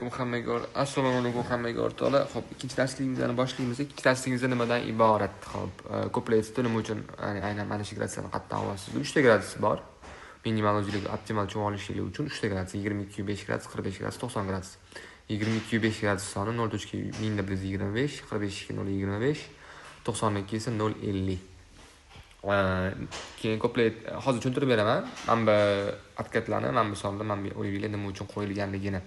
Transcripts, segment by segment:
Assalomu alaykum hammaga o'rtoqlar. Xo'p, ikkinchi darsligimizni boshlaymiz. Ikkinchi darsligimiz nimadan iborat? Xo'p, kuplet nima uchun aynan mana shu gradiyatsiyani qatdan olasiz? 3 ta gradiyasi bor. Minimal o'zlik optimal cho'g'alishlik uchun 3 ta gradiyasi 22,5 gradus, 45 gradus, 90 gradus. 22,5 gradus soni 0.1125, 45 0.25, 92 esa 0.50. Keyin kuplet hozir tushuntirib beraman. Mana bu adkatlarni, mana bu sonda, mana bu o'yinlar nima uchun qo'yilganligini.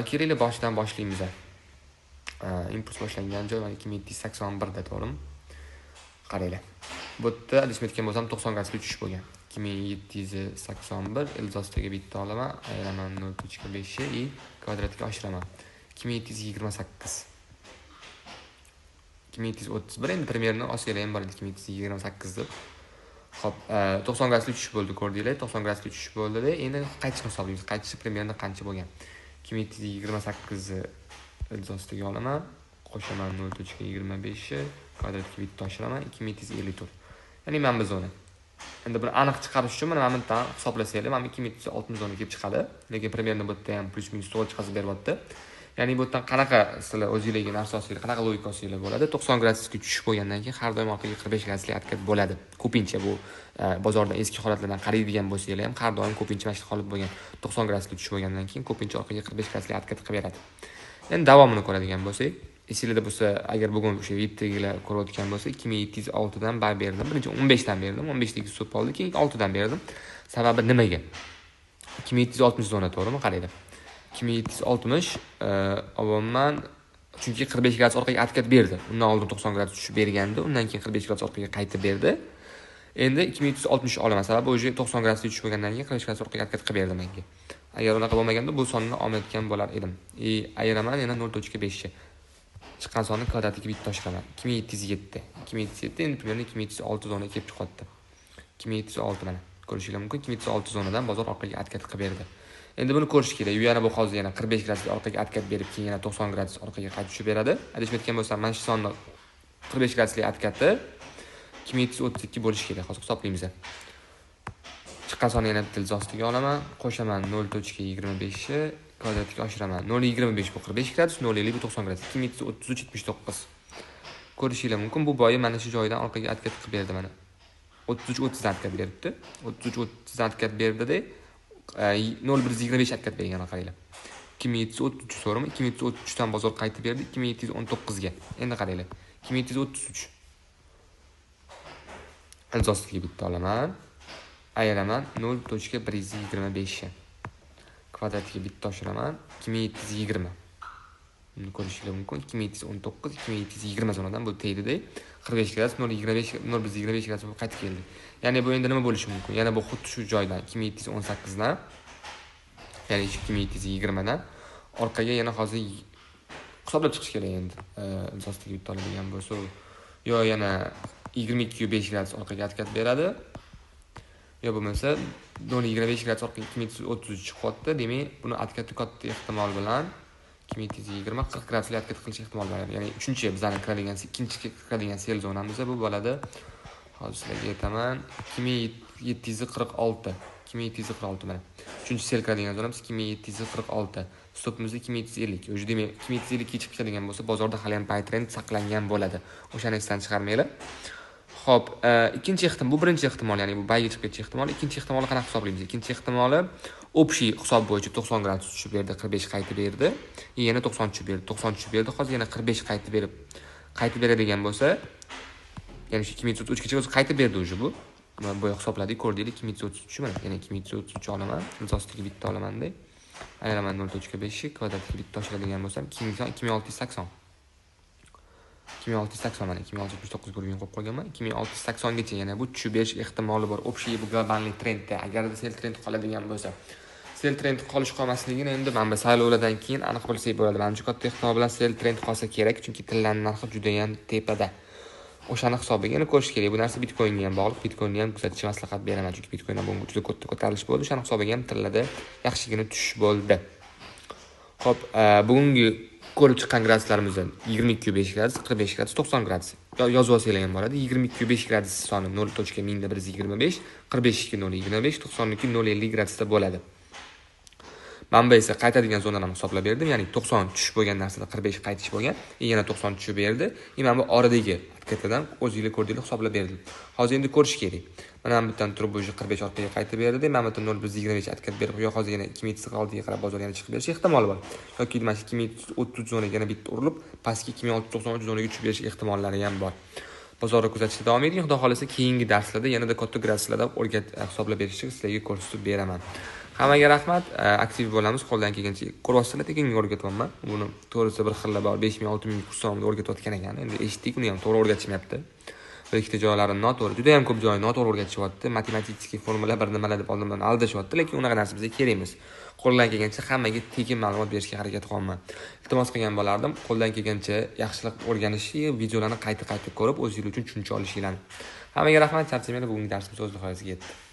Kerakli boshidan boshlaymiz. Impuls boshlangan joy 2781 da to'g'rimi? Qaranglar. Bu yerda adashib ketgan bo'lsam 90 gradusga tushish bo'lgan. 2781 ilzostiga bitta olaman, ayiraman 0.5 i kvadratga oshiraman. 2728. 2731 endi primerni osinglar ham bor edi 2728 deb. Xo'p, 90 gradusga tushish bo'ldi, ko'rdinglar? 90 gradusga tushish bo'ldi-da, endi qaytishni hisoblaymiz. Qaytishi primerni qancha bo'lgan? 2728 ilzostiga olaman, qo'shaman 0.25 kvadratga bitta oshiraman, 2754. Ya'ni mana bu zona. Endi buni aniq chiqarish uchun mana bundan hisoblasanglar, mana 2760 zona kelib chiqadi. Lekin primerni bu yerda ham plus minus to'g'ri chiqazib beryapti. Ya'ni bu yerdan qanaqa sizlar o'zingizlarga narsa olsanglar, qanaqa logika olsanglar bo'ladi? 90 gradusga tushish bo'lgandan keyin har doim orqaga 45 graduslik adkat bo'ladi. Ko'pincha bu bozorda eski holatlardan qaraydigan bo'lsanglar ham har doim ko'pincha mana shu holat bo'lgan. 90 gradusga tushish bo'lgandan keyin ko'pincha orqaga 45 graduslik adkat qilib beradi. Endi davomini ko'radigan bo'lsak, esingizda bo'lsa, agar bugun o'sha videolar ko'rayotgan bo'lsa, 2706 dan bar berdim. Birinchi 15 dan berdim. 15 dagi hisob oldi, keyin 6 dan berdim. Sababi nimaga? 2760 zona to'g'rimi? Qaranglar. 2760 avvalman chunki 45 gradus orqaga adkat berdi. Undan oldin 90 gradus tushib bergandi, undan keyin 45 gradus orqaga qaytib berdi. Endi 2760 olaman, sababi o'sha 90 gradusga tushib bo'lgandan keyin 45 gradus orqaga adkat qilib berdi menga. Agar unaqa bo'lmaganda bu sonni olmayotgan bo'lar edim. Ayiraman yana 0.5. Chiqqan sonni kvadratiga bitta oshiraman. 2707. 2707 endi primерно 2706 zonaga kelib chiqyapti. 2706 mana ko'rishingiz mumkin. 2706 zonadan bozor orqaga adkat qilib berdi. Endi buni ko'rish kerak. Yana bu hozir yana 45 gradus orqaga adkat berib, keyin yana 90 gradus orqaga qaytib tushib beradi. Adashib ketgan bo'lsam, mana shu sonni 45 graduslik adkatni 2732 bo'lishi kerak. Hozir hisoblaymiz. Chiqqan sonni yana bitta ilzostiga olaman, qo'shaman 0.25 kvadratga oshiraman. 0.25 bu 45 gradus, 0.50 bu 90 gradus. 2733.79. Ko'rishingiz mumkin. Bu boyi mana shu joydan orqaga adkat qilib berdi mana. 33.30 dan adkat beribdi. 33.30 dan adkat berdi-da, 0.125 adkat bergan qaranglar. 2733 so'rimi? 2733 dan bozor qaytib berdi 2719 ga. Endi qaranglar. 2733. Ilzostiga bitta olaman. Ayiraman 0.125 kvadratiga bitta oshiraman 2720. Buni ko'rishingiz mumkin. 2719, 2720 zonadan bu tegdi-da, 45 gradus 0.25 gradus qaytib keldi. Ya'ni bu endi nima bo'lishi mumkin? Yana bu xuddi shu joydan 2718 dan, ya'ni 2720 dan orqaga yana hozir hisoblab chiqish kerak endi. Ilzostiga bitta oladigan bo'lsa, yo yana 22,5 gradus orqaga adkat beradi. Yo bo'lmasa 0.25 gradus orqaga 2733 chiqyapti. Demak, buni adkatni katta ehtimol bilan 2720 40 gradusli adkat qilish ehtimol bor. Ya'ni 3-chi bizning kiradigan, ikkinchi kiradigan sel zonamiz bu bo'ladi. Hozir sizlarga aytaman, 2746. 2746 mana. 3-chi sel kiradigan zonamiz 2746. Stopimiz 2750. O'sha demak 2750 ga chiqib ketadigan bo'lsa, bozorda hali ham buy trend saqlangan bo'ladi. O'shani esdan chiqarmanglar. Xo'p, ikkinchi ehtimol, bu birinchi ehtimol, ya'ni bu bayga chiqib ketish ehtimoli. Ikkinchi ehtimolni qanaqa hisoblaymiz? Ikkinchi ehtimoli общий hisob bo'yicha 90 gradus tushib berdi, 45 qaytib berdi. Yana 90 tushib berdi, 90 tushib berdi. Hozir yana 45 qaytib beradigan bo'lsa, ya'ni shu 2733 gacha qaytib berdi o'sha bu. Mana bu hisobladik, ko'rdinglar 2733 mana. Yana 2733 olaman, ilzostiga bitta olaman-da. Ayiraman 0.5 kvadratiga bitta oshiradigan bo'lsam 2680. 2680 mana 2679 bo'lgan qo'yib qo'yganman. 2680 gacha yana bu tushib berish ehtimoli bor. Общий bu globalniy trendda, agarda sel trend qoladigan bo'lsa. Sel trend qolish qolmasligini endi mana saylovlardan keyin aniq bilsak bo'ladi. Menimcha katta ehtimol bilan sel trend qolsa kerak, chunki tillarning narxi juda ham tepada. O'shani hisobiga yana ko'rish kerak. Bu narsa Bitcoinga ham bog'liq. Bitcoinni ham kuzatishga maslahat beraman, chunki Bitcoindan bu juda katta ko'tarilish bo'ldi. O'shani hisobiga ham tillarda yaxshigina tushish bo'ldi. Xo'p, bugungi ko'rib chiqqan graduslarimiz 22,5 gradus, 45 gradus, 90 gradus. Yozib olsanglar ham bo'ladi. 22,5 gradus soni 0.1125, 45 0.25, 92 0.50 gradusda bo'ladi. Manba esa qaytadigan zonalarni hisoblab berdim. Ya'ni 90 tushish bo'lgan narsada 45 qaytish bo'lgan. Yana 90 tushib berdi. Mana bu oradagi harakatdan o'zingizlar ko'rdinglar, hisoblab berdim. Hozir endi ko'rish kerak. Mana bu yerdan turib o'sha 45 orqaga qaytib berdi. Mana bu yerdan 0.25 harakat berib, yo hozir yana 2606 ga qarab bozor yana chiqib berish ehtimoli bor. Yoki mana shu 2330 zonaga yana bitta urilib, pastki 2693 zonaga tushib berish ehtimollari ham bor. Bozorni kuzatishda davom eting. Xudo xolasa keyingi darslarda yanada katta grafiklarda hisoblab berishni sizlarga ko'rsatib beraman. Hammaga rahmat. Aktiv bo'lamiz. Qo'ldan kelgancha ko'ryapsizlar, lekin o'rgatyapman. Buni to'g'risi bir xilla bor. 5000, 6000 kurs so'mda o'rgatayotgan ekan. Endi eshitdik, uni ham to'g'ri o'rgatishmayapti. Bir ikkita joylari noto'g'ri, juda ham ko'p joyi noto'g'ri o'rgatishyapti. Matematik formula bir nimalar deb oldindan aldashyapti, lekin unaqa narsa bizga kerak emas. Qo'ldan kelgancha hammaga tekin ma'lumot berishga harakat qilaman. Iltimos qilgan bo'lardim, qo'ldan kelgancha yaxshilik o'rganishni, videolarni qayta ko'rib, o'zingiz uchun tushuncha olishinglarni. Hammaga rahmat, charchamaylar. Bugungi darsimiz o'z nihoyasiga yetdi.